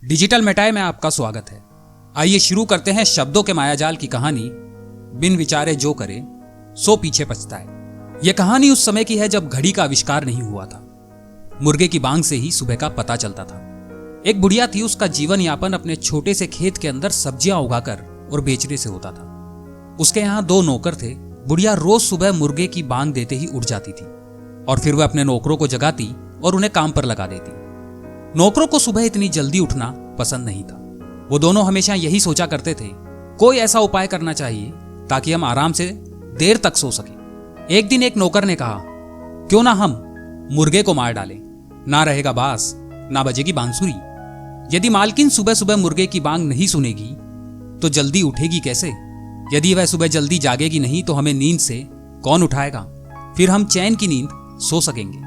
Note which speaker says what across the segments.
Speaker 1: Digital मेटाय में आपका स्वागत है। आइए शुरू करते हैं शब्दों के मायाजाल की कहानी। बिन विचारे जो करे सो पीछे पछताए। यह कहानी उस समय की है जब घड़ी का आविष्कार नहीं हुआ था। मुर्गे की बांग से ही सुबह का पता चलता था। एक बुढ़िया थी, उसका जीवन यापन अपने छोटे से खेत के अंदर सब्जियां उगाकर और बेचने से होता था। उसके यहाँ 2 नौकर थे। बुढ़िया रोज सुबह मुर्गे की बांग देते ही उठ जाती थी और फिर वह अपने नौकरों को जगाती और उन्हें काम पर लगा देती। नौकरों को सुबह इतनी जल्दी उठना पसंद नहीं था। वो दोनों हमेशा यही सोचा करते थे, कोई ऐसा उपाय करना चाहिए ताकि हम आराम से देर तक सो सकें। एक दिन एक नौकर ने कहा, क्यों ना हम मुर्गे को मार डालें, ना रहेगा बास ना बजेगी बांसुरी। यदि मालकिन सुबह सुबह मुर्गे की बांग नहीं सुनेगी तो जल्दी उठेगी कैसे? यदि वह सुबह जल्दी जागेगी नहीं तो हमें नींद से कौन उठाएगा? फिर हम चैन की नींद सो सकेंगे।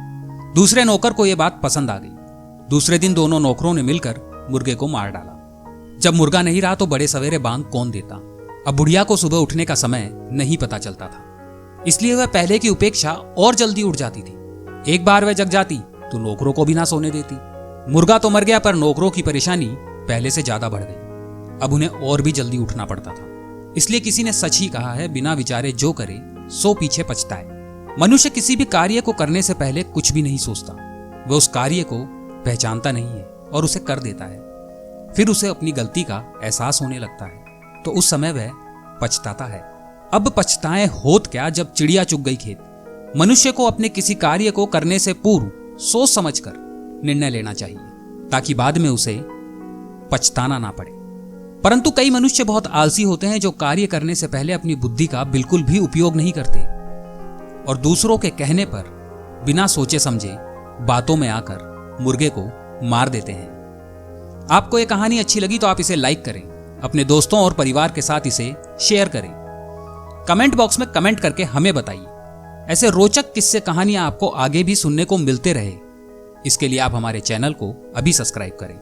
Speaker 1: दूसरे नौकर को यह बात पसंद आ गई। दूसरे दिन दोनों नौकरों ने मिलकर मुर्गे को मार डाला। जब मुर्गा नहीं रहा तो बड़े सवेरे बांग कौन देता? अब बुढ़िया को सुबह उठने का समय नहीं पता चलता था, इसलिए वह पहले की उपेक्षा और जल्दी उठ जाती थी। एक बार वह जग जाती तो नौकरों को भी ना सोने देती। मुर्गा तो मर गया, पर नौकरों की परेशानी पहले से ज्यादा बढ़ गई। अब उन्हें और भी जल्दी उठना पड़ता था। इसलिए किसी ने सच ही कहा है, बिना विचारे जो करे सो पीछे पछताए। मनुष्य किसी भी कार्य को करने से पहले कुछ भी नहीं सोचता। वह उस कार्य को पहचानता नहीं है और उसे कर देता है। फिर उसे अपनी गलती का एहसास होने लगता है तो उस समय वह पछताता है। अब पछताएं होत क्या जब चिड़िया चुग गई खेत। मनुष्य को अपने किसी कार्य को करने से पूर्व सोच समझकर निर्णय लेना चाहिए ताकि बाद में उसे पछताना ना पड़े। परंतु कई मनुष्य बहुत आलसी होते हैं जो कार्य करने से पहले अपनी बुद्धि का बिल्कुल भी उपयोग नहीं करते और दूसरों के कहने पर बिना सोचे समझे बातों में आकर मुर्गे को मार देते हैं। आपको यह कहानी अच्छी लगी तो आप इसे लाइक करें, अपने दोस्तों और परिवार के साथ इसे शेयर करें। कमेंट बॉक्स में कमेंट करके हमें बताइए ऐसे रोचक किस्से कहानियां आपको आगे भी सुनने को मिलते रहे। इसके लिए आप हमारे चैनल को अभी सब्सक्राइब करें।